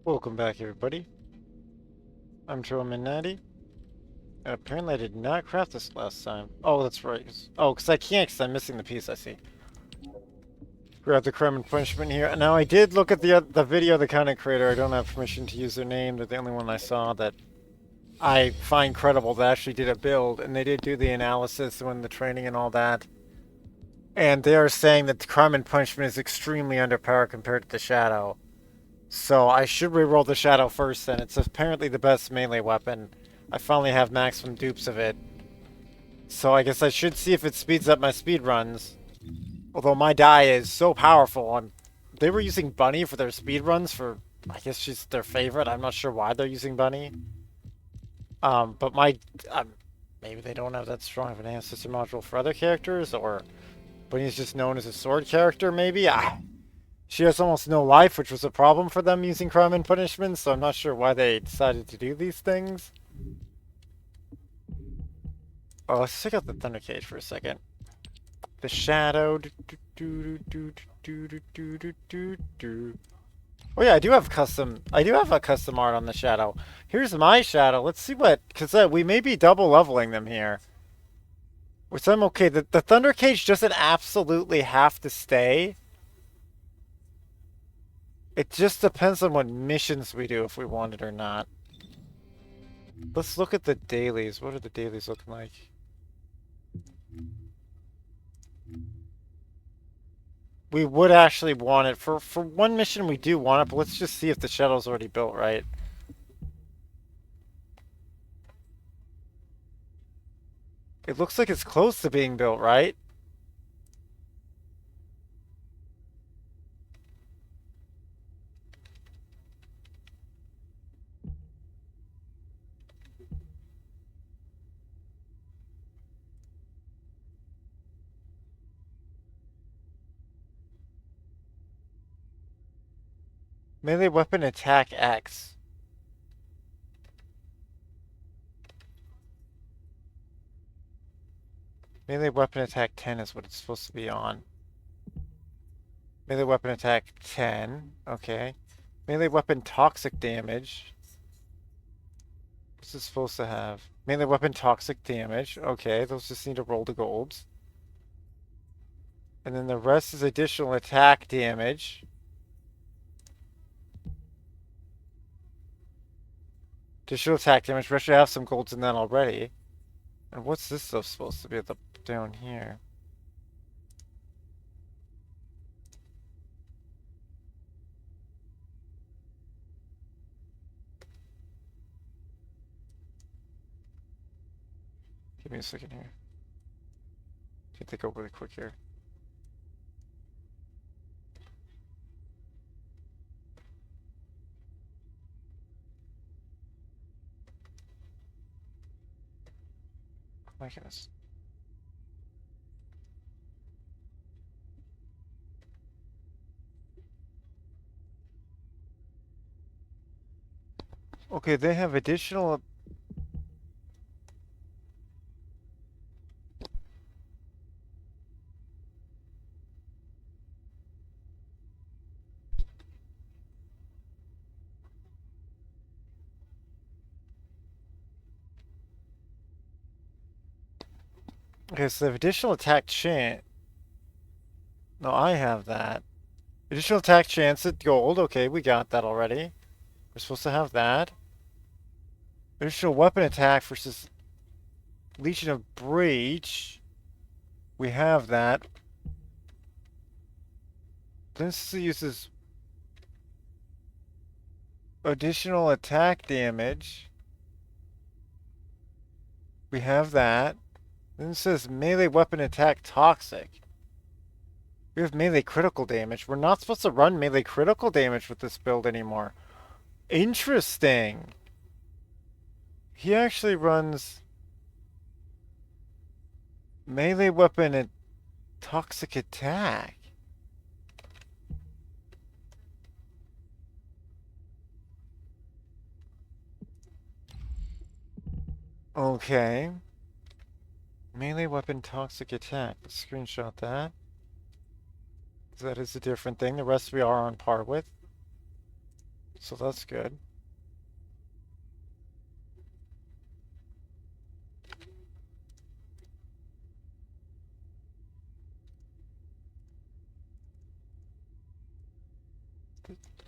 Welcome back, everybody. I'm Trollman90. Apparently I did not craft this last time. Oh, that's right. Oh, because I can't, because I'm missing the piece, I see. Grab the crime and punishment here. Now, I did look at the video of the content creator. I don't have permission to use their name. They're the only one I saw that I find credible that actually did a build, and they did do the analysis and the training and all that. And they are saying that the crime and punishment is extremely underpowered compared to the Shadow. So I should reroll the Shadow first then. It's apparently the best melee weapon. I finally have maximum dupes of it. So I guess I should see if it speeds up my speed runs. Although my die is so powerful. They were using Bunny for their speed runs for, I guess she's their favorite. I'm not sure why they're using Bunny. But maybe they don't have that strong of an ancestor module for other characters, or Bunny's just known as a sword character, maybe? She has almost no life, which was a problem for them using crime and punishment, so I'm not sure why they decided to do these things. Oh, let's check out the Thunder Cage for a second. The Shadow. Oh yeah, I do have a custom art on the Shadow. Here's my Shadow. Let's see because we may be double leveling them here. Which I'm okay. The Thunder Cage doesn't absolutely have to stay. It just depends on what missions we do, if we want it or not. Let's look at the dailies. What are the dailies looking like? We would actually want it. For one mission we do want it, but let's just see if the Shadow's already built, right? It looks like it's close to being built, right? Melee weapon attack X. Melee weapon attack 10 is what it's supposed to be on. Melee weapon attack 10. Okay. Melee weapon toxic damage. What's this supposed to have? Melee weapon toxic damage. Okay, those just need to roll the golds. And then the rest is additional attack damage. Additional attack damage. We should have some golds in that already. And what's this stuff supposed to be down here? Give me a second here. Can they go really quick here? Oh my goodness. Okay, they have additional. Okay, so they have additional attack chance. No, I have that. Additional attack chance at gold. Okay, we got that already. We're supposed to have that. Additional weapon attack versus Legion of Breach. We have that. This uses additional attack damage. We have that. Then it says melee weapon attack toxic. We have melee critical damage. We're not supposed to run melee critical damage with this build anymore. Interesting. He actually runs melee weapon and toxic attack. Okay. Melee weapon toxic attack. Let's screenshot that. That is a different thing. The rest we are on par with. So that's good.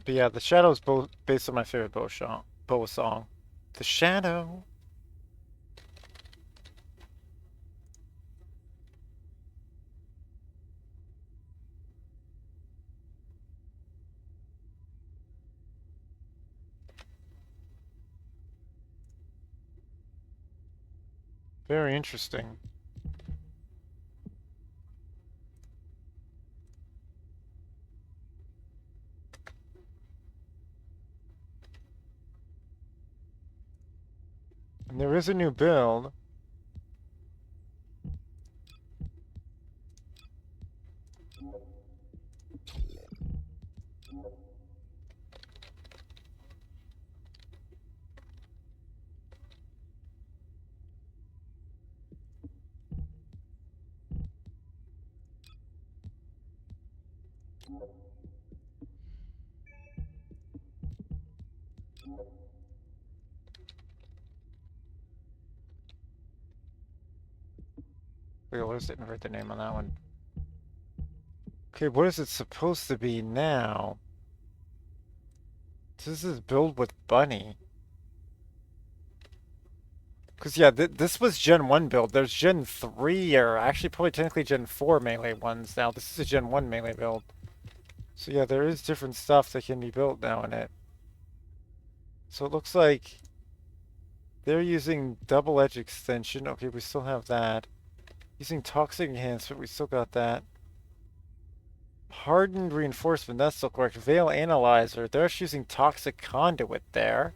But yeah, the Shadow's based on my favorite Bow song. The Shadow. Very interesting. And there is a new build. Wait, what is it? Write the name on that one. Okay, what is it supposed to be now? This is build with Bunny. Because, yeah, this was Gen 1 build. There's Gen 3, or actually probably technically Gen 4 melee ones now. This is a Gen 1 melee build. So, yeah, there is different stuff that can be built now in it. So it looks like they're using double edge extension. Okay, we still have that. Using toxic enhancement, we still got that. Hardened reinforcement, that's still correct. Veil analyzer, they're just using toxic conduit there.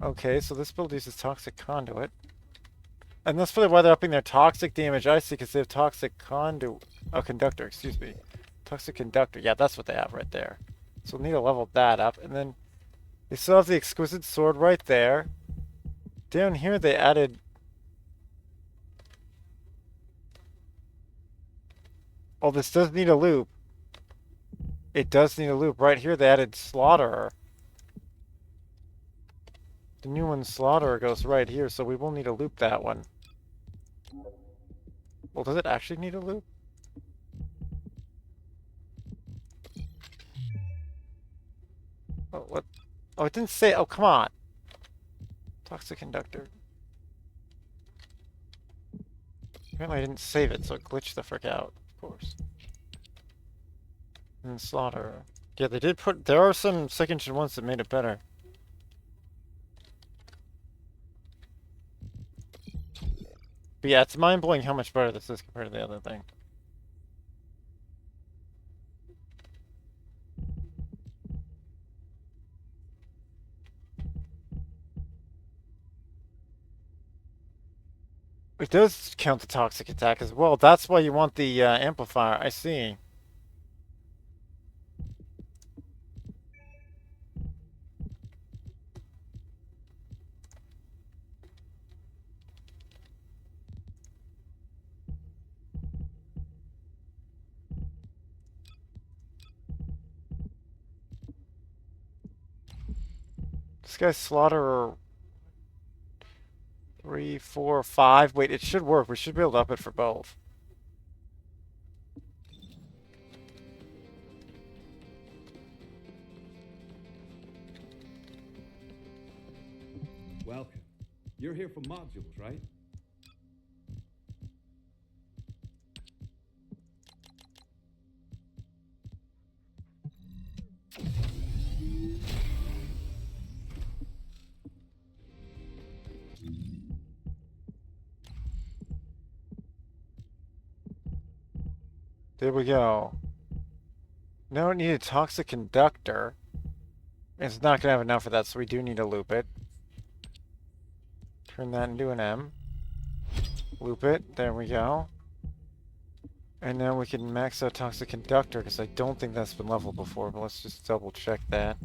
Okay, so this build uses toxic conduit. And that's probably why they're upping their toxic damage, I see, because they have toxic conduit. Oh, conductor, excuse me. Toxic conductor, yeah, that's what they have right there. So we'll need to level that up. And then they still have the exquisite sword right there. Down here they added... Oh, this does need a loop. It does need a loop. Right here they added Slaughterer. The new one, Slaughterer, goes right here, so we will need to loop that one. Well, does it actually need a loop? Oh, what? Oh, it didn't say. Oh, come on. Toxic conductor. Apparently I didn't save it, so it glitched the frick out, of course. And then Slaughter. Yeah, they did put... There are some second-gen ones that made it better. But yeah, it's mind-blowing how much better this is compared to the other thing. It does count the toxic attack as well. That's why you want the amplifier. I see. This guy's Slaughterer 3, 4, 5. Wait, it should work. We should be able to up it for both. Welcome. You're here for modules, right? There we go. Now we need a toxic conductor. It's not going to have enough of that, so we do need to loop it. Turn that into an M. Loop it. There we go. And now we can max out toxic conductor, because I don't think that's been leveled before, but let's just double check that.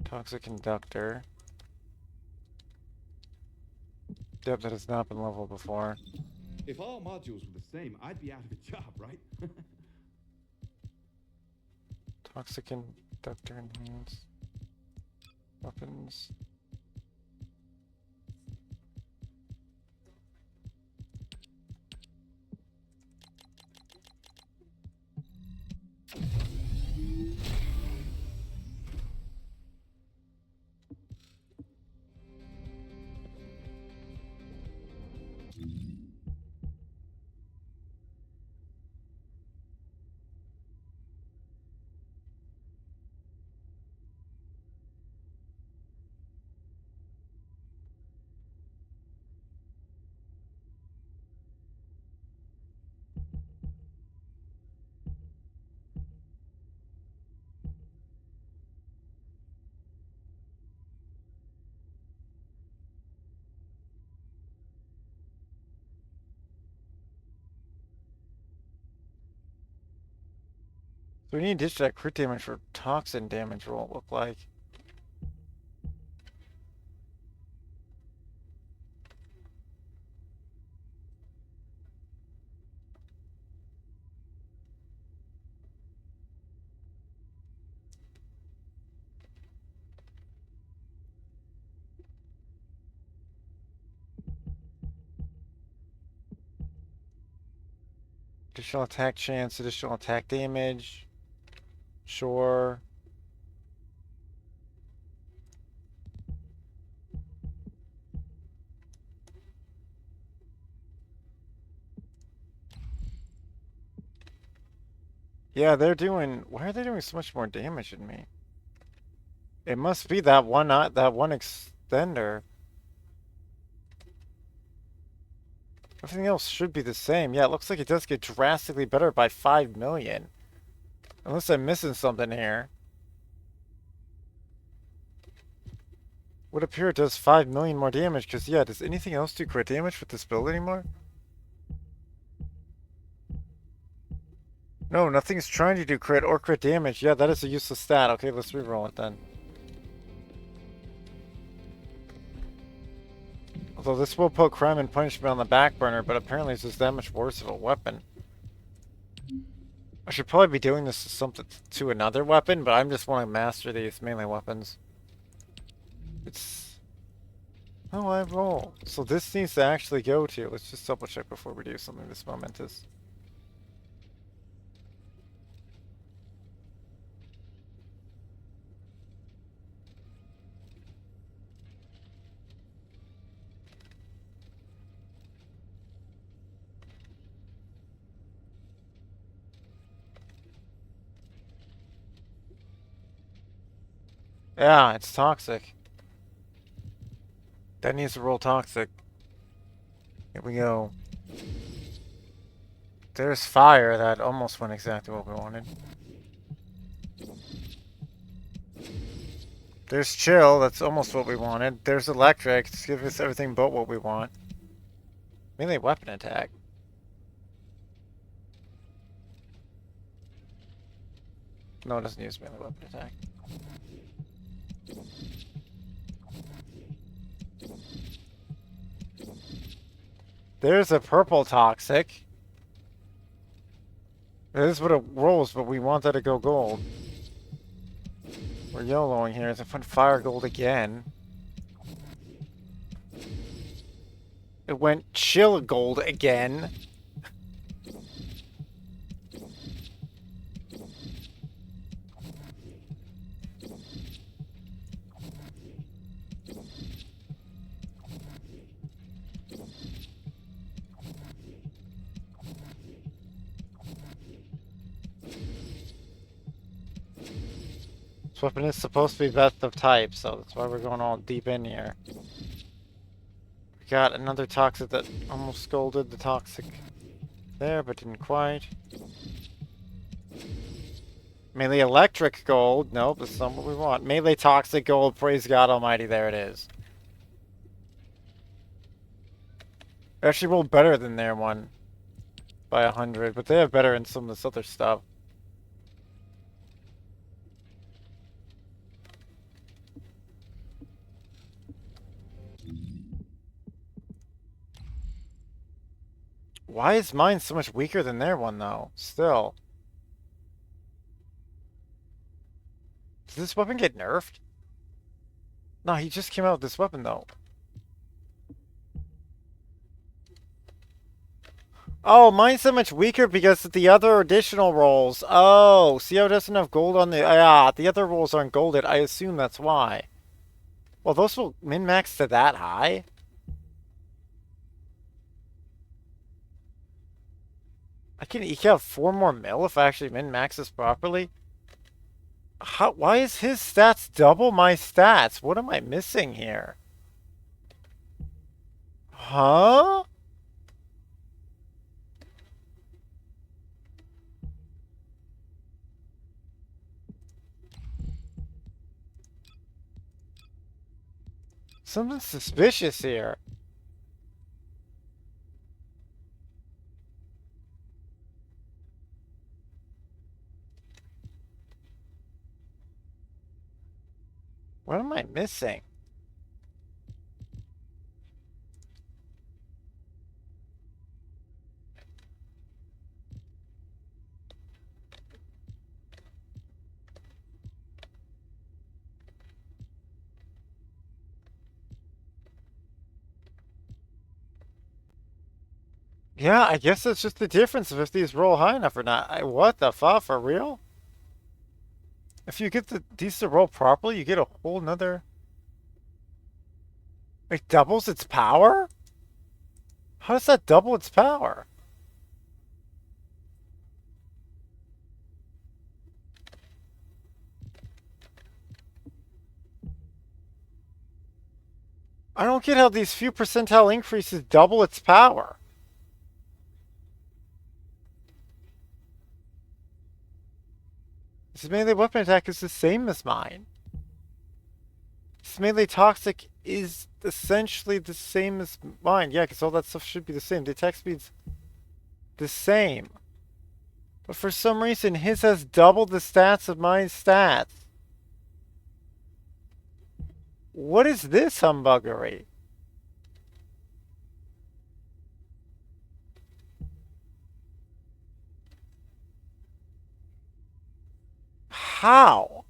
Toxic conductor. Yep, that has not been leveled before. If all modules were the same, I'd be out of a job, right? Toxic conductor enhance. Weapons. So we need to ditch that crit damage for toxin damage, what it look like. Additional attack chance, additional attack damage. Sure. Yeah, they're doing. Why are they doing so much more damage than me? It must be that one extender. Everything else should be the same. Yeah, it looks like it does get drastically better by 5 million. Unless I'm missing something here. Would appear it does 5 million more damage, because yeah, does anything else do crit damage with this build anymore? No, nothing's trying to do crit or crit damage. Yeah, that is a useless stat. Okay, let's reroll it then. Although this will put crime and punishment on the back burner, but apparently it's just that much worse of a weapon. I should probably be doing this to something to another weapon, but I'm just want to master these melee weapons. It's... Oh, I roll. So this needs to actually go to... Let's just double check before we do something this momentous. Yeah, it's toxic. That needs to roll toxic. Here we go. There's fire. That almost went exactly what we wanted. There's chill. That's almost what we wanted. There's electric. Just give us everything but what we want. Melee weapon attack. No, it doesn't use melee weapon attack. There's a purple toxic. This is what it rolls, but we want that to go gold. We're YOLOing here. It's a fun fire gold again. It went chill gold again. This weapon is supposed to be best of type, so that's why we're going all deep in here. We got another toxic that almost scolded the toxic there, but didn't quite. Melee electric gold. Nope, that's not what we want. Melee toxic gold. Praise God Almighty. There it is. They actually rolled better than their one by 100, but they have better in some of this other stuff. Why is mine so much weaker than their one, though? Still. Does this weapon get nerfed? No, he just came out with this weapon, though. Oh, mine's so much weaker because of the other additional rolls. Oh, see how it doesn't have gold on the... Yeah, the other rolls aren't golded. I assume that's why. Well, those will min-max to that high? I can eke out 4 more mil if I actually min-max this properly? How, why is his stats double my stats? What am I missing here? Huh? Something suspicious here. What am I missing? Yeah, I guess it's just the difference of if these roll high enough or not. What the fuck, for real? If you get these to roll properly, you get a whole nother... It doubles its power? How does that double its power? I don't get how these few percentile increases double its power. This melee weapon attack is the same as mine. This melee toxic is essentially the same as mine. Yeah, because all that stuff should be the same. The attack speed's the same. But for some reason, his has double the stats of my stats. What is this humbuggery? How?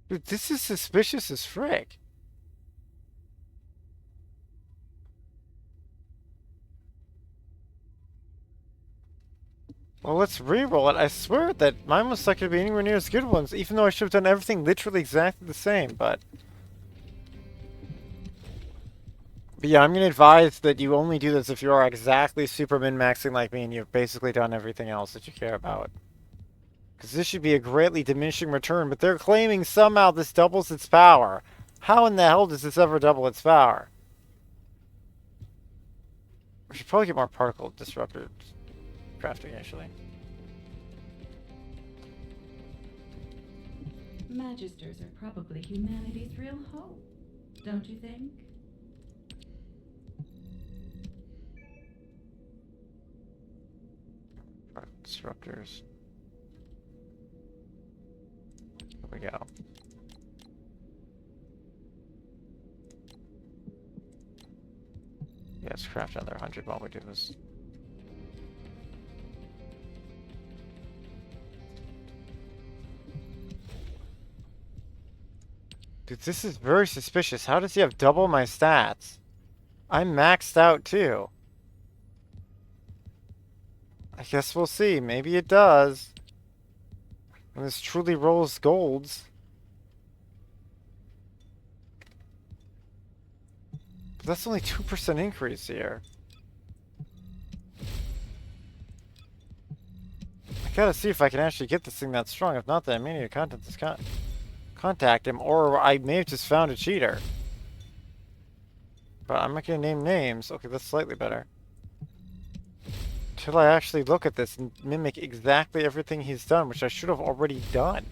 Dude, this is suspicious as frick. Well, let's re-roll it. I swear that mine was not going to be anywhere near as good ones, even though I should have done everything literally exactly the same, but yeah, I'm going to advise that you only do this if you are exactly super min-maxing like me and you've basically done everything else that you care about. Because this should be a greatly diminishing return, but they're claiming somehow this doubles its power. How in the hell does this ever double its power? We should probably get more particle disruptor crafting, actually. Magisters are probably humanity's real hope, don't you think? Disruptors. Here we go. Yeah, let's craft another 100 while we do this. Dude, this is very suspicious. How does he have double my stats? I'm maxed out too. I guess we'll see. Maybe it does. When this truly rolls golds. But that's only 2% increase here. I gotta see if I can actually get this thing that strong. If not, then I may need to contact him, or I may have just found a cheater. But I'm not gonna name names. Okay, that's slightly better. Until I actually look at this and mimic exactly everything he's done, which I should have already done.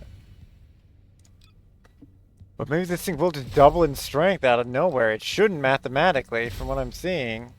But maybe this thing will just double in strength out of nowhere. It shouldn't mathematically, from what I'm seeing.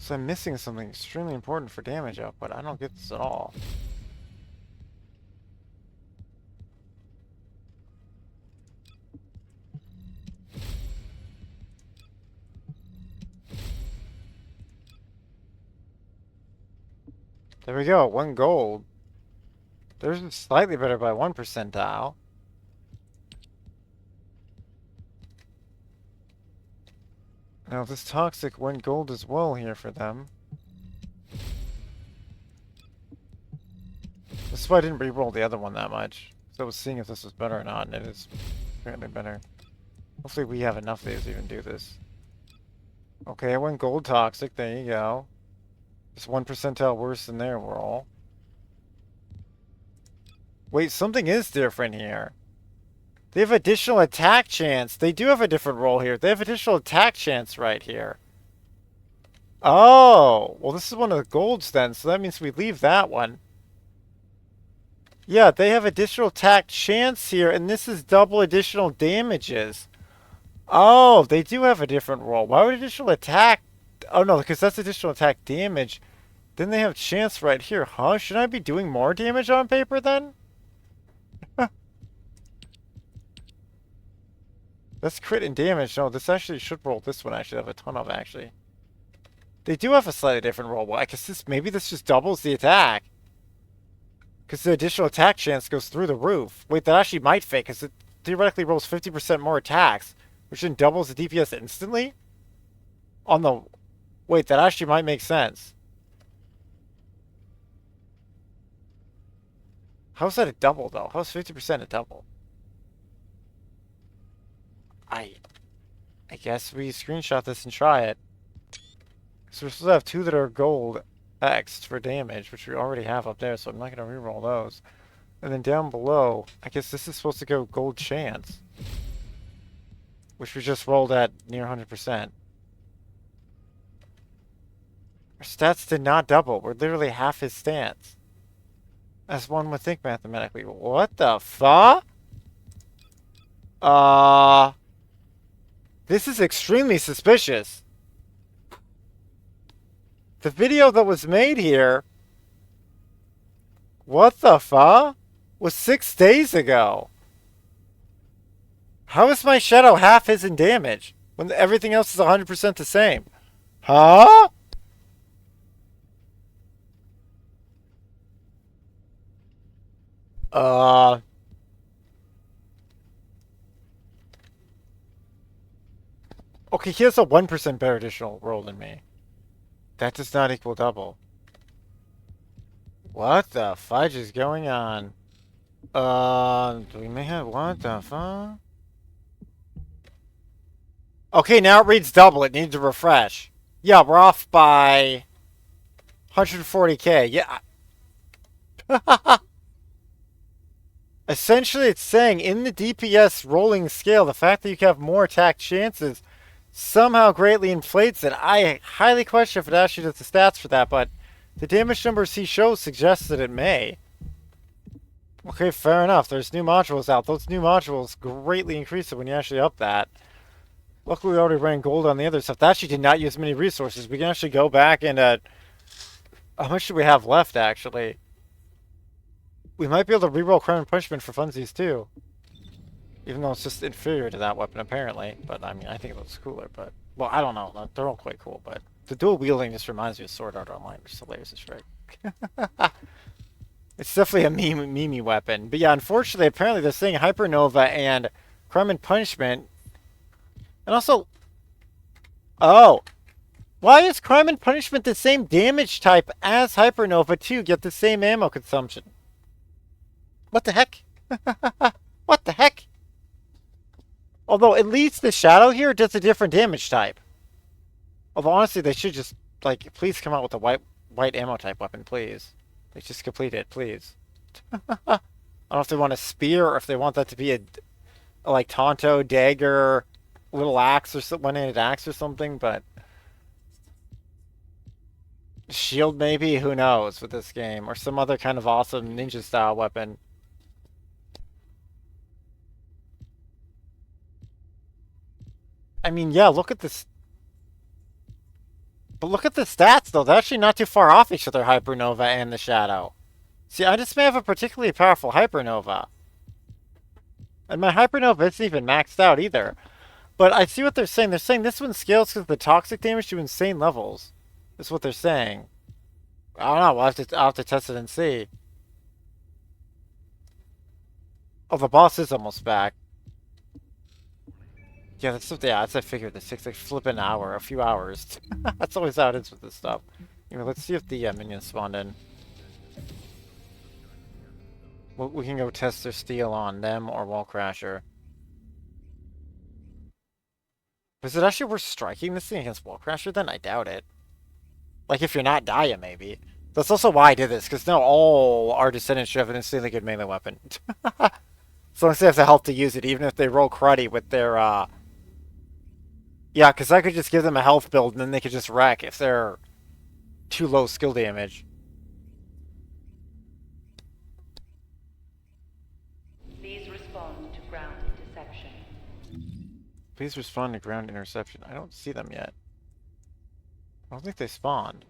So I'm missing something extremely important for damage output. I don't get this at all. There we go, 1 gold. There's slightly better by 1 percentile. Now this toxic 1 gold as well here for them. This is why I didn't re-roll the other one that much. So I was seeing if this was better or not, and it is apparently better. Hopefully we have enough of these to even do this. Okay, I went gold toxic, there you go. Just 1 percentile worse than their roll. Wait, something is different here. They have additional attack chance. They do have a different roll here. They have additional attack chance right here. Oh, well this is one of the golds then, so that means we leave that one. Yeah, they have additional attack chance here, and this is double additional damages. Oh, they do have a different roll. Why would additional attack... Oh no, because that's additional attack damage. Then they have chance right here. Huh? Should I be doing more damage on paper then? That's crit and damage. No, this actually should roll this one. I should have a ton of, actually. They do have a slightly different roll. Well, I guess this... Maybe this just doubles the attack. Because the additional attack chance goes through the roof. Wait, that actually might fake, because it theoretically rolls 50% more attacks, which then doubles the DPS instantly? On the... Wait, that actually might make sense. How's that a double, though? How's 50% a double? I guess we screenshot this and try it. So we're supposed to have 2 that are gold X'd for damage, which we already have up there, so I'm not going to reroll those. And then down below, I guess this is supposed to go gold chance, which we just rolled at near 100%. Our stats did not double. We're literally half his stats. As one would think mathematically. What the fuck? This is extremely suspicious. The video that was made here, what the fuck, was 6 days ago. How is my shadow half his in damage when everything else is 100% the same? Huh? Okay, he has a 1% better additional roll than me. That does not equal double. What the fudge is going on? We may have... What the fuck? Okay, now it reads double. It needs to refresh. Yeah, we're off by... 140k. Yeah. Essentially, it's saying in the DPS rolling scale, the fact that you have more attack chances somehow greatly inflates it. I highly question if it actually does the stats for that, but the damage numbers he shows suggests that it may. Okay, fair enough. There's new modules out. Those new modules greatly increase it when you actually up that. Luckily, we already ran gold on the other stuff. That actually did not use many resources. We can actually go back and... how much do we have left, actually? We might be able to reroll Crime and Punishment for funsies, too. Even though it's just inferior to that weapon, apparently. But, I mean, I think it looks cooler, but... Well, I don't know. They're all quite cool, but... The dual wielding just reminds me of Sword Art Online, which is hilarious as frick. It's definitely a meme weapon. But yeah, unfortunately, apparently they're saying Hypernova and Crime and Punishment... And also... Oh! Why is Crime and Punishment the same damage type as Hypernova, too, yet the same ammo consumption? What the heck? What the heck? Although, at least the Shadow here does a different damage type. Although, honestly, they should just, like, please come out with a white ammo type weapon, please. Like, just complete it, please. I don't know if they want a spear, or if they want that to be a like, Tonto, dagger, little axe, or one-handed axe or something, but... Shield, maybe? Who knows with this game. Or some other kind of awesome ninja-style weapon. I mean, yeah, look at this. But look at the stats, though. They're actually not too far off each other, Hypernova and the Shadow. See, I just may have a particularly powerful Hypernova. And my Hypernova isn't even maxed out either. But I see what they're saying. They're saying this one scales because of the toxic damage to insane levels. That's what they're saying. I don't know. I'll have to test it and see. Oh, the boss is almost back. Yeah, that's I figured. This takes like flipping hour, a few hours. That's always how it is with this stuff. Anyway, let's see if the minions spawned in. Well, we can go test their steel on them or Wall Crasher. Is it actually worth striking this thing against Wall Crasher then? I doubt it. Like, if you're not Dia, maybe. That's also why I did this, because now all our Descendants should have an insanely good melee weapon. So long as they have the health to use it, even if they roll cruddy with their, Yeah, because I could just give them a health build, and then they could just wreck if they're too low skill damage. Please respond to ground interception. Please respond to ground interception. I don't see them yet. I don't think they spawned.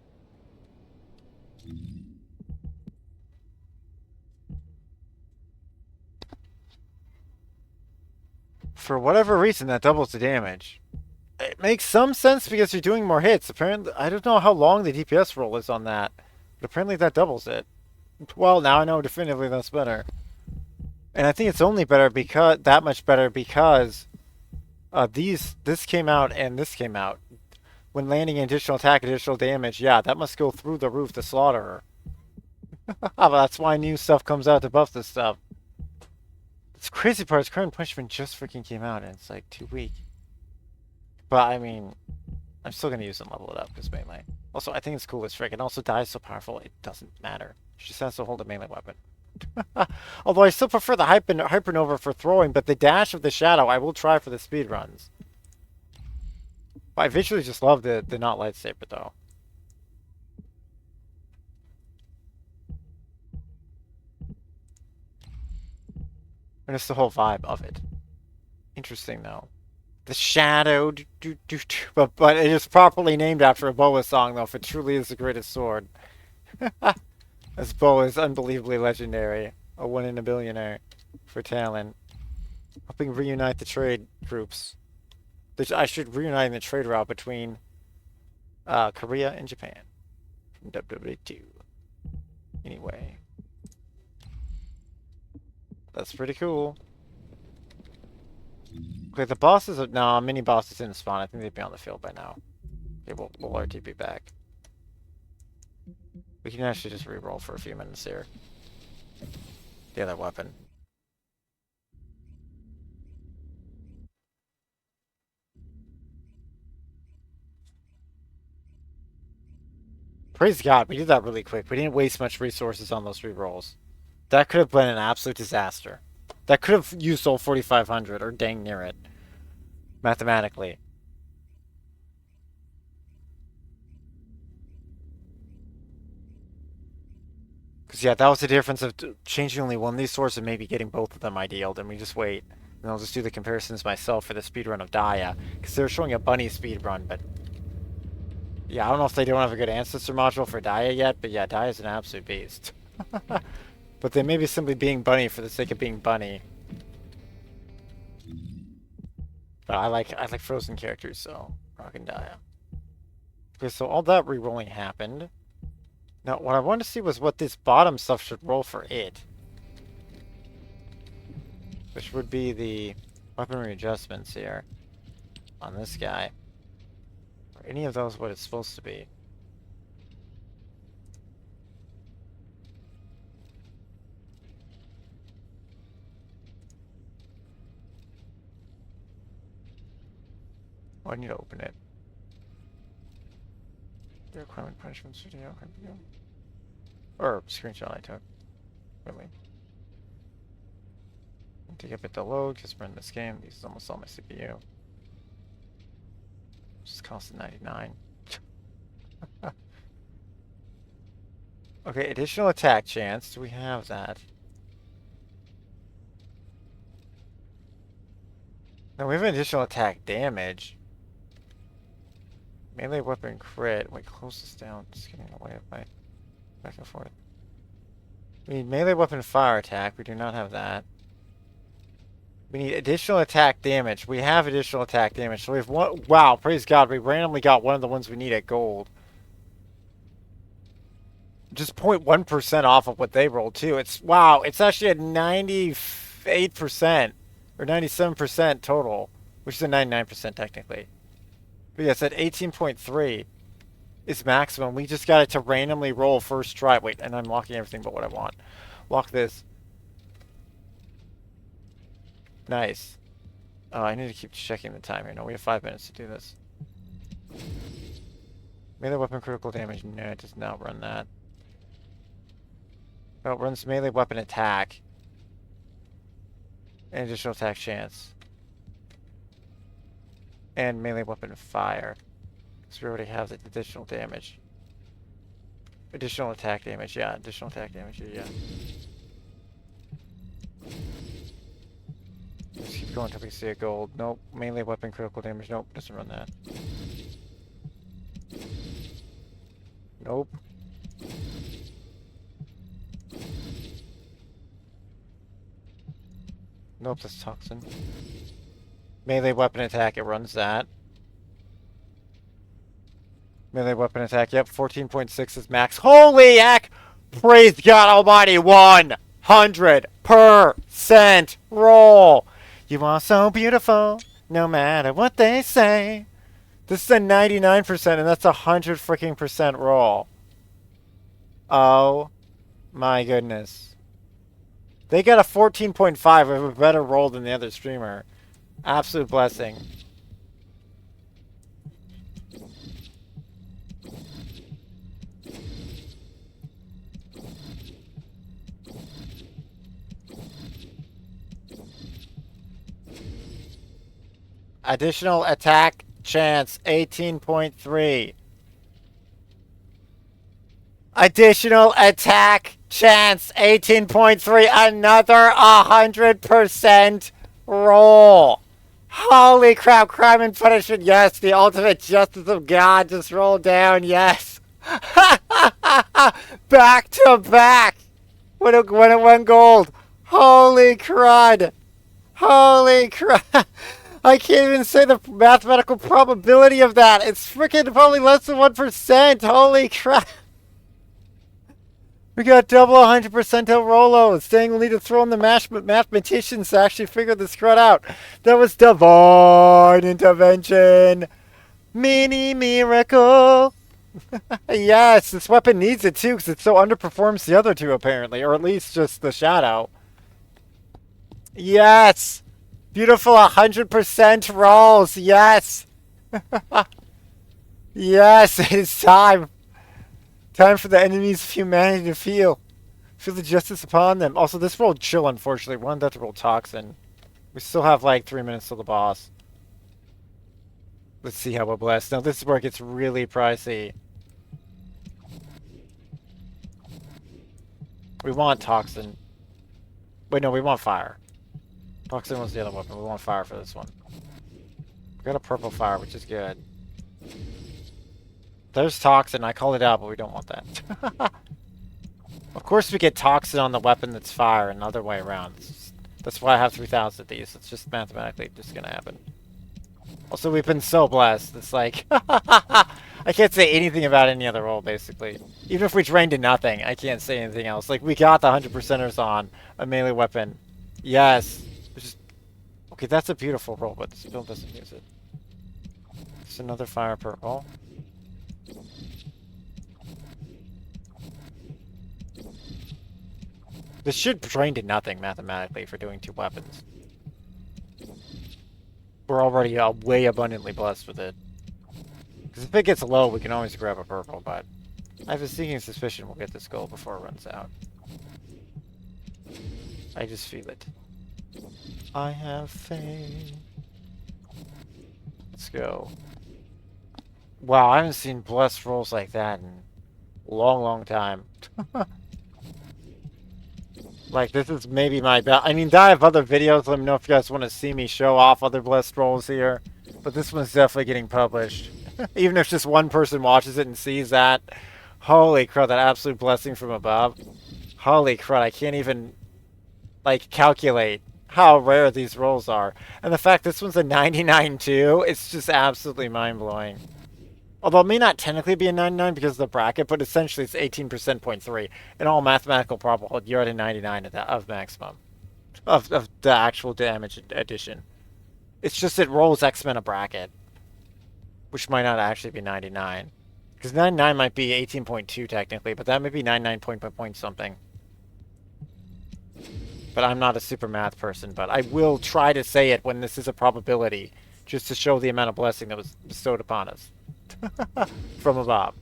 For whatever reason, that doubles the damage. It makes some sense because you're doing more hits. Apparently, I don't know how long the DPS roll is on that, but apparently that doubles it. Well, now I know definitively that's better. And I think it's only better because that much better because this came out and this came out. When landing additional attack, additional damage, yeah, that must go through the roof to Slaughterer. But that's why new stuff comes out to buff this stuff. It's crazy part is current punishment just freaking came out and it's like 2 weeks. But I mean, I'm still gonna use it and level it up because melee. Also, I think it's cool as frick. And also, Die is so powerful it doesn't matter. She just has to hold a melee weapon. Although I still prefer the Hypernova for throwing, but the dash of the Shadow I will try for the speed runs. I visually just love the not lightsaber though. And it's the whole vibe of it. Interesting though. The Shadow, but it is properly named after a Boa song though, if it truly is the greatest sword. This Boa is unbelievably legendary. A 1 in a billionaire for talent. Helping reunite the trade groups. I should reunite the trade route between Korea and Japan from WW2. Anyway, that's pretty cool. Okay, the bosses are no mini bosses didn't spawn. I think they'd be on the field by now. Okay, we'll RTB back. We can actually just reroll for a few minutes here. The other weapon. Praise God, we did that really quick. We didn't waste much resources on those rerolls. That could have been an absolute disaster. That could have used all 4,500, or dang near it. Mathematically. Because, yeah, that was the difference of changing only one of these swords and maybe getting both of them ideal. Then we just wait. And I'll just do the comparisons myself for the speedrun of Dia. Because they're showing a bunny speedrun, but... Yeah, I don't know if they don't have a good ancestor module for Dia yet, but yeah, Dia is an absolute beast. But they may be simply being bunny for the sake of being bunny. But I like frozen characters, so rockin' Dia. Okay, so all that re-rolling happened. Now, what I wanted to see was what this bottom stuff should roll for it. Which would be the weaponry adjustments here on this guy. Are any of those what it's supposed to be? Oh, I need to open it. The requirement punishment studio. Or screenshot I took. Really. Take a bit to load because we're in this game. This is almost all my CPU. Just costing 99. Okay, additional attack chance. Do we have that? No, we have an additional attack damage. Melee weapon crit. Wait, close this down. Just getting away of my back and forth. We need melee weapon fire attack. We do not have that. We need additional attack damage. We have additional attack damage. So we have one. Wow, praise God. We randomly got one of the ones we need at gold. Just 0.1% off of what they rolled, too. It's, wow, it's actually at 98% or 97% total, which is a 99% technically. But yeah, it's at 18.3 is maximum. We just got it to randomly roll first try. Wait, and I'm locking everything but what I want. Lock this. Nice. Oh, I need to keep checking the time here. No, we have 5 minutes to do this. Melee weapon critical damage. No, it does not run that. Oh, it runs melee weapon attack. And additional attack chance. And melee weapon fire. Because we already have the additional damage. Additional attack damage, yeah. Additional attack damage, yeah. Just keep going until we see a gold. Nope. Melee weapon critical damage. Nope. Doesn't run that. Nope. Nope, that's toxin. Melee weapon attack, it runs that. Melee weapon attack, yep, 14.6 is max. Holy heck! Praise God Almighty, 100% roll! You are so beautiful, no matter what they say. This is a 99% and that's 100 freaking percent roll. Oh my goodness. They got a 14.5 with a better roll than the other streamer. Absolute blessing. Additional attack chance 18.3. Additional attack chance 18.3. Another 100% roll. Holy crap, crime and punishment. Yes, the ultimate justice of God just rolled down. Yes. Back to back. When it went gold. Holy crud. Holy crud. I can't even say the mathematical probability of that. It's freaking probably less than 1%. Holy crap. We got double 100% Rolo. Saying we'll need to throw in the mathematicians to actually figure this crud out. That was divine intervention. Mini miracle. Yes, this weapon needs it too because it so underperforms the other two apparently. Or at least just the Shoutout. Yes. Beautiful 100% rolls. Yes. Yes, it is time. Time for the enemies of humanity to feel the justice upon them. Also, this rolled chill, unfortunately. We wanted that to roll toxin. We still have like 3 minutes till the boss. Let's see how we're blessed. Now, this is where it gets really pricey. We want toxin. Wait, no, we want fire. Toxin was the other weapon. We want fire for this one. We got a purple fire, which is good. There's toxin. I called it out, but we don't want that. Of course we get toxin on the weapon that's fire and the other way around. That's why I have 3,000 of these. It's just mathematically just gonna happen. Also, we've been so blessed. It's like... I can't say anything about any other roll, basically. Even if we drained to nothing, I can't say anything else. Like, we got the 100%ers on a melee weapon. Yes. Just... Okay, that's a beautiful roll, but this build doesn't use it. It's another fire purple. This should drain to nothing mathematically for doing 2 weapons. We're already way abundantly blessed with it. Because if it gets low, we can always grab a purple, but I have a sneaking suspicion we'll get this gold before it runs out. I just feel it. I have faith. Let's go. Wow, I haven't seen blessed rolls like that in a long, long time. Like, this is maybe my best. I mean, I have other videos. Let me know if you guys want to see me show off other blessed rolls here. But this one's definitely getting published. Even if just one person watches it and sees that. Holy crap, that absolute blessing from above. Holy crap, I can't even, like, calculate how rare these rolls are. And the fact this one's a 99 too, it's just absolutely mind-blowing. Although it may not technically be a 99 because of the bracket, but essentially it's 18% .3. In all mathematical probability, you're at a 99 of maximum. Of the actual damage addition. It's just it rolls X-Men a bracket. Which might not actually be 99. Because 99 might be 18.2 technically, but that might be 99 point something. But I'm not a super math person, but I will try to say it when this is a probability, just to show the amount of blessing that was bestowed upon us. From above.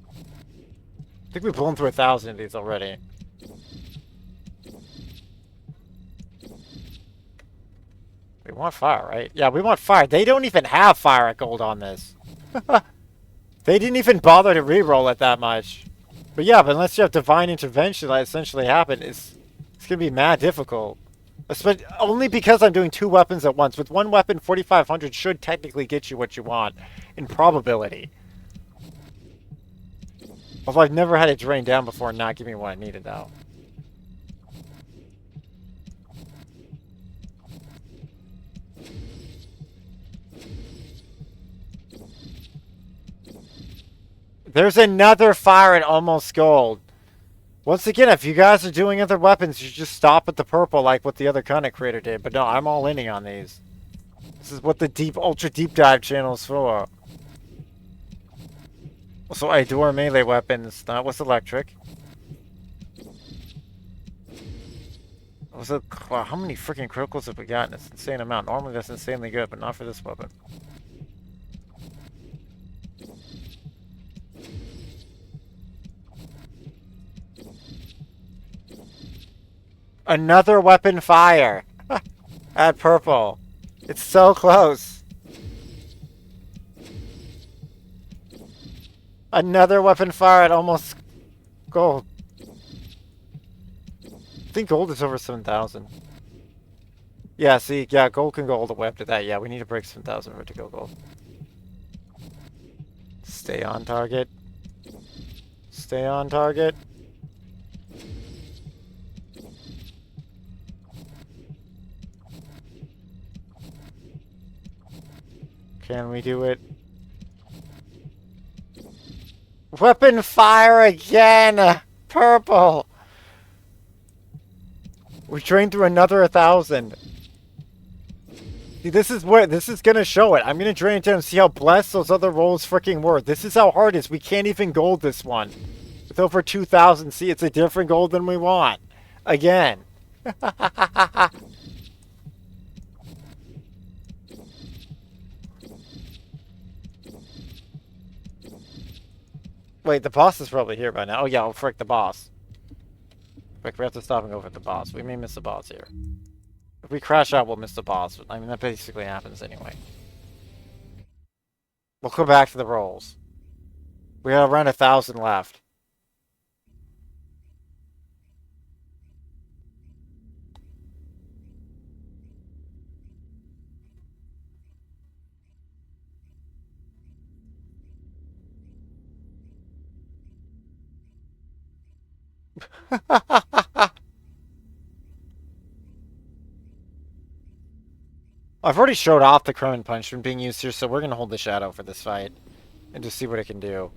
I think we've blown through 1,000 of these already. We want fire, right? Yeah, we want fire. They don't even have fire at gold on this. They didn't even bother to reroll it that much. But yeah, but unless you have divine intervention that essentially happened, it's going to be mad difficult. Especially, only because I'm doing 2 weapons at once. With 1 weapon, 4,500 should technically get you what you want in probability. Although I've never had it drain down before and not give me what I needed, though. There's another fire at almost gold. Once again, if you guys are doing other weapons, you just stop at the purple like what the other content creator did. But no, I'm all inning on these. This is what the ultra deep dive channel is for. Also, I adore melee weapons, not what's electric. Wow, how many freaking criticals have we gotten? It's an insane amount. Normally that's insanely good, but not for this weapon. Another weapon fire at purple. It's so close. Another weapon fire at almost gold. I think gold is over 7,000. Yeah, see, yeah, gold can go all the way up to that. Yeah, we need to break 7,000 for it to go gold. Stay on target. Stay on target. Can we do it? Weapon fire again! Purple! We drained through another 1,000. See, this is gonna show it. I'm gonna drain it down and see how blessed those other rolls freaking were. This is how hard it is. We can't even gold this one. With over 2,000, see, it's a different gold than we want. Again. Wait, the boss is probably here by now. Oh yeah, I'll frick the boss. Frick, we have to stop and go for the boss. We may miss the boss here. If we crash out, we'll miss the boss. I mean, that basically happens anyway. We'll go back to the rolls. We have around 1,000 left. I've already showed off the Cronin Punch from being used here, so we're going to hold the Shadow for this fight. And just see what it can do.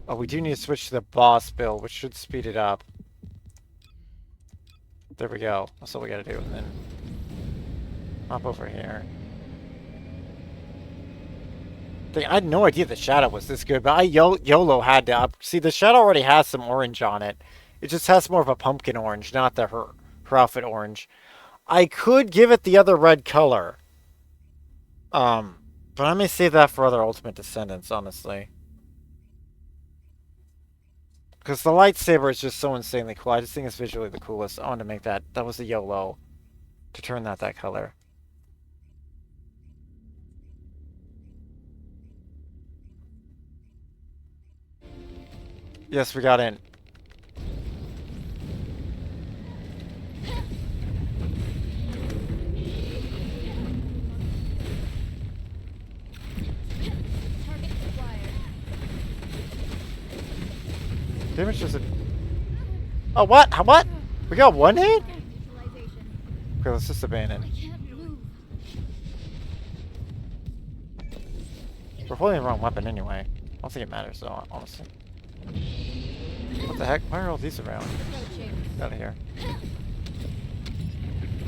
Oh, we do need to switch to the boss build, which should speed it up. There we go. That's all we got to do. And then hop over here. I had no idea the Shadow was this good, but I YOLO had to up. See, the Shadow already has some orange on it. It just has more of a pumpkin orange, not the her outfit orange. I could give it the other red color. But I may save that for other Ultimate Descendants, honestly. Because the lightsaber is just so insanely cool. I just think it's visually the coolest. I wanted to make that. That was a YOLO. To turn that color. Yes, we got in. Damage doesn't... Oh, what? How, what? We got one hit? Okay, let's just abandon. We're holding the wrong weapon anyway. I don't think it matters though, honestly. What the heck? Why are all these around? Get out of here.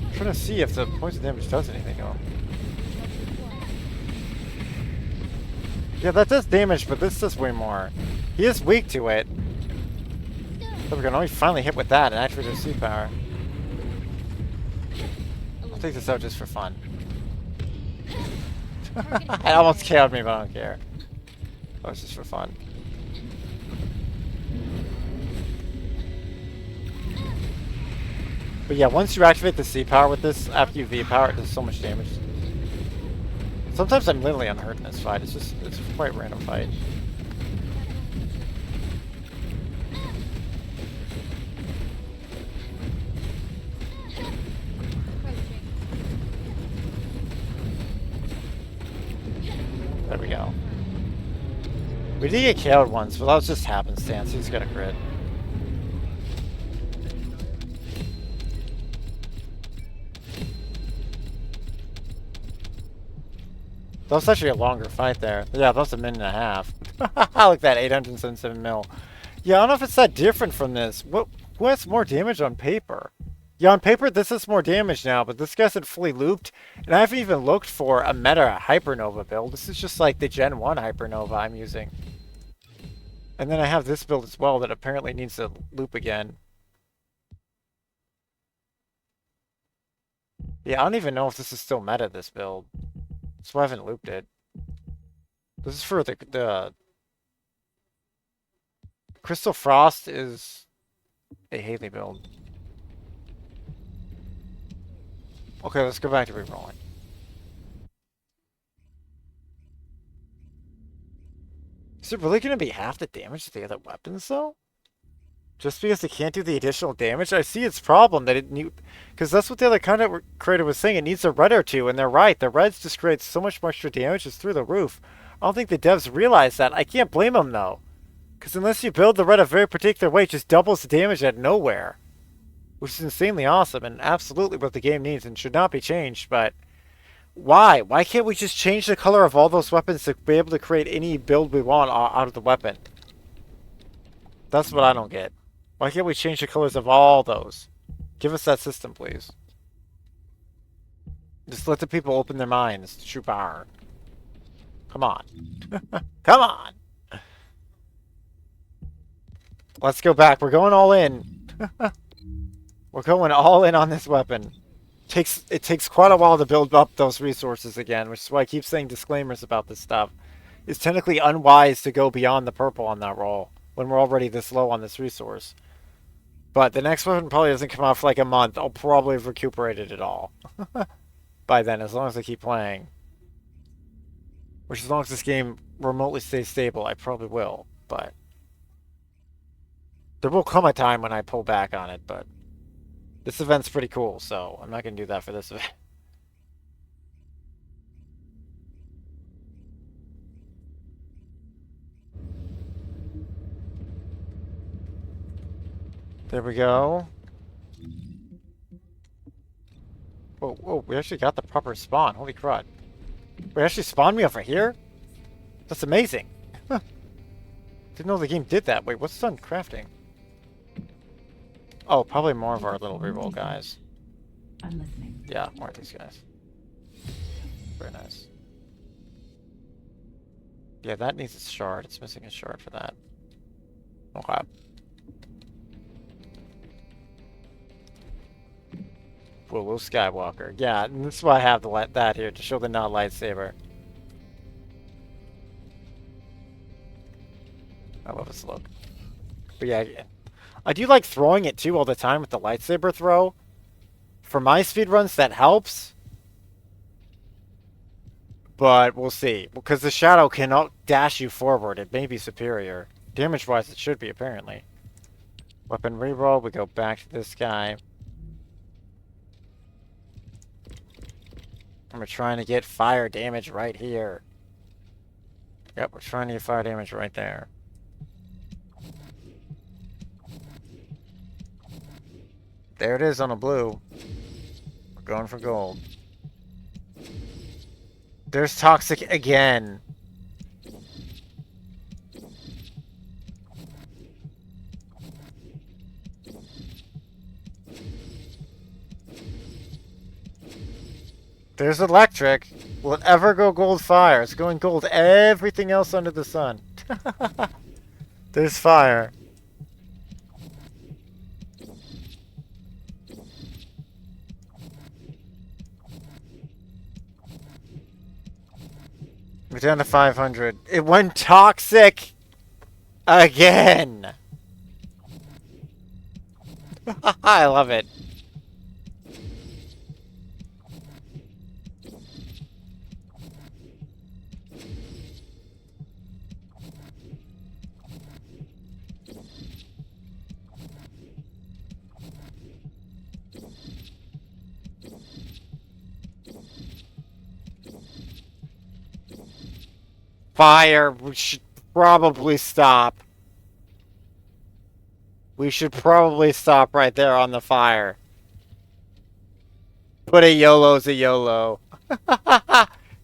I'm trying to see if the poison damage does anything to him. Yeah, that does damage, but this does way more. He is weak to it. So we're gonna only finally hit with that and activate their C power. I'll take this out just for fun. It almost KO'd me, but I don't care. That was just for fun. But yeah, once you activate the C power with this, after you V power, it does so much damage. Sometimes I'm literally unhurt in this fight. It's just, it's quite a random fight. There we go. We did get KO'd once, but that was just happenstance. He's got a crit. That was actually a longer fight there. Yeah, that was a minute and a half. I like that, 877 mil. Yeah, I don't know if it's that different from this. Who has more damage on paper? Yeah, on paper this is more damage now, but this guy's not fully looped. And I haven't even looked for a meta Hypernova build. This is just like the Gen 1 Hypernova I'm using. And then I have this build as well that apparently needs to loop again. Yeah, I don't even know if this is still meta, this build. So I haven't looped it. This is for the Crystal Frost is a Haley build. Okay, let's go back to rerolling. Is it really going to be half the damage of the other weapons, though? Just because they can't do the additional damage? I see its problem that it need... Because that's what the other content creator was saying. It needs a red or two, and they're right. The reds just create so much extra damage. It's through the roof. I don't think the devs realize that. I can't blame them, though. Because unless you build the red a very particular way, it just doubles the damage out of nowhere. Which is insanely awesome, and absolutely what the game needs, and should not be changed, but... Why? Why can't we just change the color of all those weapons to be able to create any build we want out of the weapon? That's what I don't get. Why can't we change the colors of all those? Give us that system, please. Just let the people open their minds to true power. Come on. Come on! Let's go back. We're going all in. We're going all in on this weapon. It takes quite a while to build up those resources again, which is why I keep saying disclaimers about this stuff. It's technically unwise to go beyond the purple on that roll when we're already this low on this resource. But the next weapon probably doesn't come out for like a month. I'll probably have recuperated it all by then, as long as I keep playing. Which, as long as this game remotely stays stable, I probably will. But there will come a time when I pull back on it, but this event's pretty cool, so I'm not going to do that for this event. There we go. Whoa, whoa, we actually got the proper spawn. Holy crud. Wait, actually spawned me over here? That's amazing. Huh. Didn't know the game did that. Wait, what's done crafting? Oh, probably more of our little reroll guys. I'm listening. Yeah, more of these guys. Very nice. Yeah, that needs a shard. It's missing a shard for that. Okay. Whoa, Will Skywalker. Yeah, and this is why I have that here, to show the not lightsaber. I love this look. But yeah, I do like throwing it too all the time with the lightsaber throw. For my speedruns, that helps. But we'll see. Because the shadow cannot dash you forward. It may be superior. Damage-wise, it should be, apparently. Weapon reroll. We go back to this guy. And we're trying to get fire damage right here. Yep, we're trying to get fire damage right there. There it is on a blue. We're going for gold. There's toxic again. There's electric. Will it ever go gold fire? It's going gold everything else under the sun. There's fire. We're down to 500. It went toxic again. I love it. Fire. We should probably stop. We should probably stop right there on the fire. But a YOLO's a YOLO.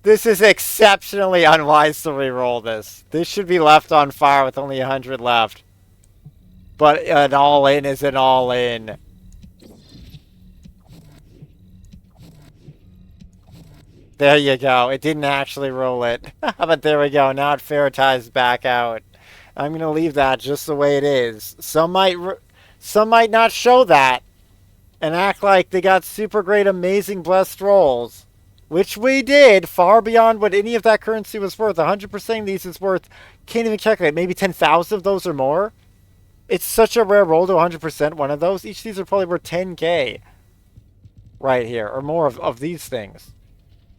This is exceptionally unwise to reroll this. This should be left on fire with only 100 left. But an all-in is an all-in. There you go. It didn't actually roll it. But there we go. Now it ferritized back out. I'm going to leave that just the way it is. Some might not show that and act like they got super great, amazing blessed rolls. Which we did, far beyond what any of that currency was worth. 100% of these is worth, can't even calculate, maybe 10,000 of those or more. It's such a rare roll to 100% one of those. Each of these are probably worth 10k right here, or more of these things.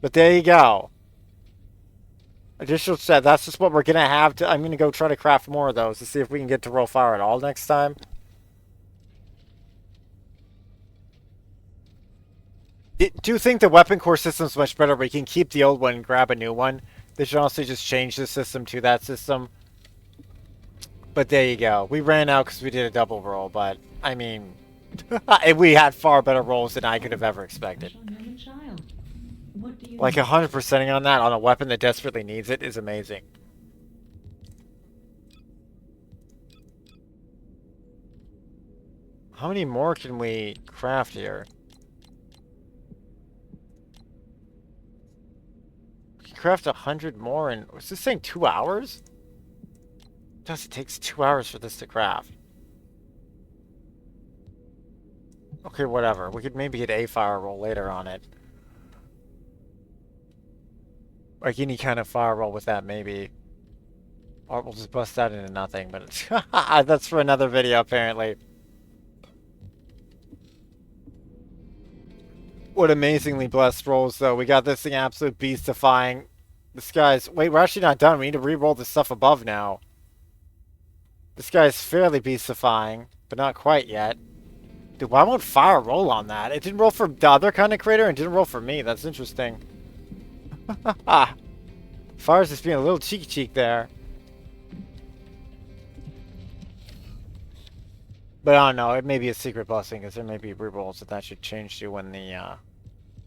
But there you go. Additional set, that's just what we're going to have to, I'm going to go try to craft more of those to see if we can get to roll fire at all next time. Do you think the weapon core system's much better where you can keep the old one and grab a new one? They should also just change the system to that system. But there you go. We ran out because we did a double roll, but, I mean, we had far better rolls than I could have ever expected. Like 100%ing on that on a weapon that desperately needs it is amazing. How many more can we craft here? We can craft 100 more in... Was this saying 2 hours? It does. It takes 2 hours for this to craft. Okay, whatever. We could maybe hit a fire roll later on it. Like any kind of fire roll with that, maybe. Or we'll just bust that into nothing, but it's that's for another video, apparently. What amazingly blessed rolls, though. We got this thing absolute beast-defying. This guy's... Wait, we're actually not done. We need to re-roll the stuff above now. This guy's fairly beast-defying, but not quite yet. Dude, why won't fire roll on that? It didn't roll for the other kind of creator and didn't roll for me. That's interesting. Fire's just being a little cheeky cheek there. But I don't know, it may be a secret blessing, because there may be rerolls that should change to when the,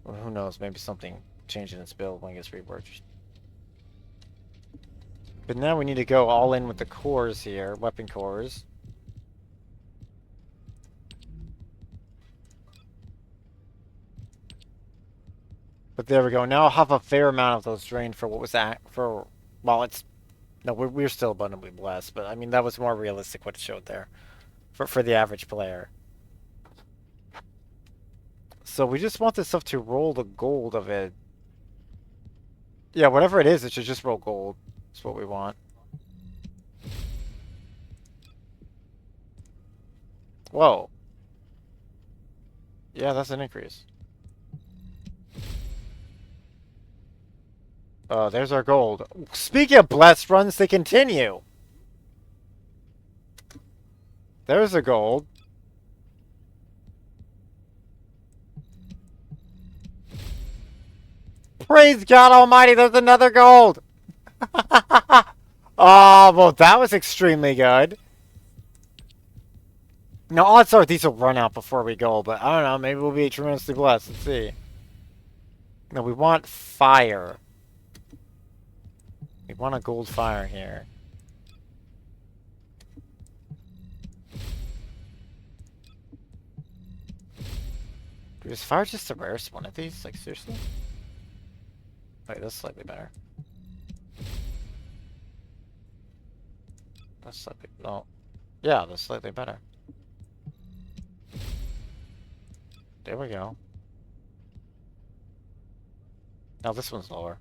or who knows, maybe something changed in its build when it gets reworked. But now we need to go all in with the cores here, weapon cores. But there we go. Now I'll have a fair amount of those drained for what was that for. Well, it's no, we're still abundantly blessed, but I mean that was more realistic what it showed there for the average player. So we just want this stuff to roll the gold of it. Yeah, whatever it is, it should just roll gold. That's what we want. Whoa. Yeah, that's an increase. Oh, there's our gold. Speaking of blessed runs, they continue. There's the gold. Praise God Almighty, there's another gold. Oh, well, that was extremely good. Now, odds are these will run out before we go, but I don't know. Maybe we'll be tremendously blessed. Let's see. No, we want fire. We want a gold fire here. Dude, is fire just the rarest one of these? Like, seriously? Wait, that's slightly better. That's slightly... No. Yeah, that's slightly better. There we go. Now this one's lower.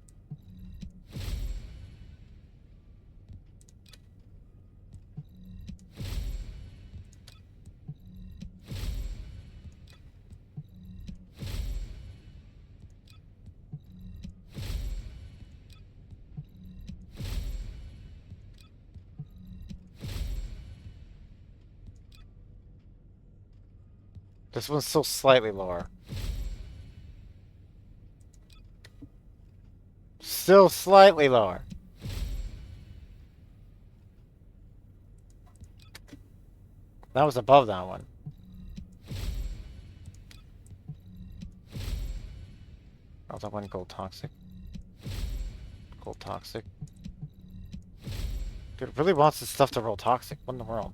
This one's still slightly lower. Still slightly lower. That was above that one. Oh, that one gold toxic. Gold toxic. Dude, it really wants this stuff to roll toxic. What in the world?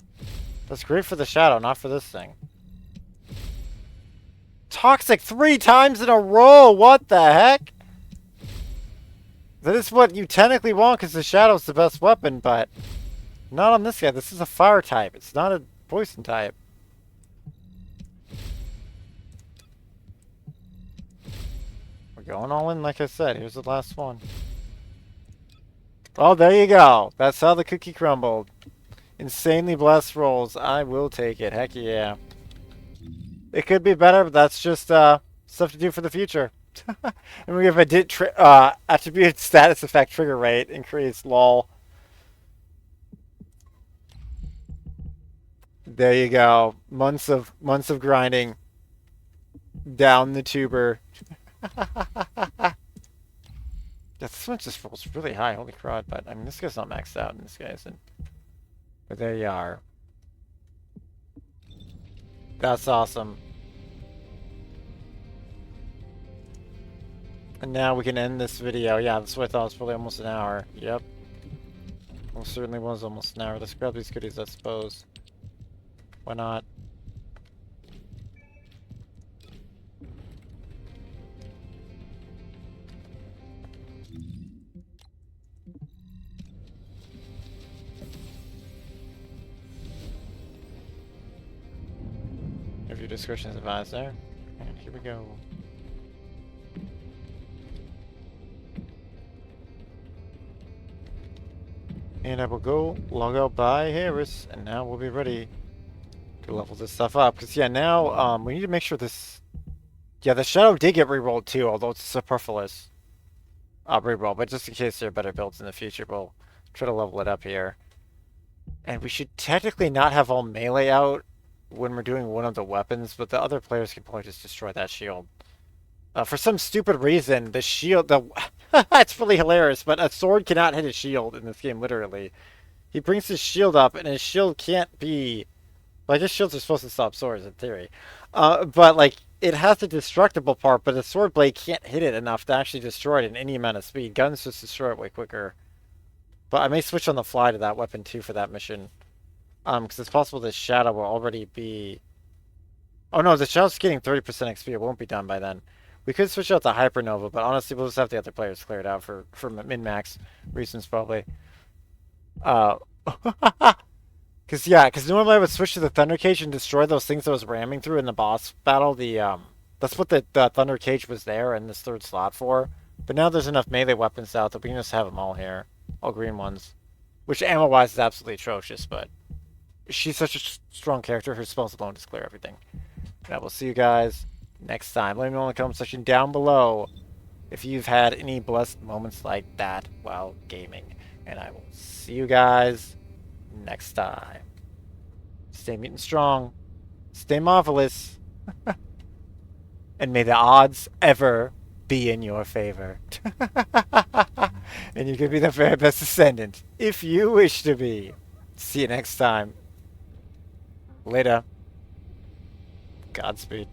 That's great for the shadow, not for this thing. Toxic 3 times in a row! What the heck? That is what you technically want because the shadow's the best weapon, but not on this guy. This is a fire type. It's not a poison type. We're going all in, like I said. Here's the last one. Oh, there you go. That's how the cookie crumbled. Insanely blessed rolls. I will take it. Heck yeah. It could be better, but that's just stuff to do for the future. And we have a attribute status effect trigger rate increase. Lol. There you go. Months of grinding down the tuber. This one just rolls really high. Holy crud! But I mean, this guy's not maxed out, and this guy isn't. But there you are. That's awesome. And now we can end this video. Yeah, that's what I thought. It was probably almost an hour. Yep. Well, certainly was almost an hour. Let's grab these goodies, I suppose. Why not? Review descriptions advised there. And here we go. And I will go log out by Harris, and now we'll be ready to level this stuff up. Because, yeah, now we need to make sure this... Yeah, the shadow did get rerolled too, although it's superfluous reroll. But just in case there are better builds in the future, we'll try to level it up here. And we should technically not have all melee out when we're doing one of the weapons, but the other players can probably just destroy that shield. For some stupid reason, the shield... It's really hilarious, but a sword cannot hit a shield in this game, literally. He brings his shield up, and his shield can't be... Well, I guess shields are supposed to stop swords, in theory. But, like, it has the destructible part, but the sword blade can't hit it enough to actually destroy it in any amount of speed. Guns just destroy it way quicker. But I may switch on the fly to that weapon, too, for that mission. Because it's possible the shadow will already be... Oh, no, the shadow's getting 30% XP. It won't be done by then. We could switch out the Hypernova, but honestly, we'll just have the other players clear it out for min-max reasons, probably. Because normally I would switch to the Thunder Cage and destroy those things that was ramming through in the boss battle. That's what the Thunder Cage was there in this third slot for. But now there's enough melee weapons out that we can just have them all here. All green ones. Which ammo-wise is absolutely atrocious, but she's such a strong character, her spells alone just clear everything. And I will see you guys next time. Let me know in the comment section down below if you've had any blessed moments like that while gaming. And I will see you guys next time. Stay mutant strong. Stay marvelous. And may the odds ever be in your favor. And you can be the very best Descendant if you wish to be. See you next time. Later. Godspeed.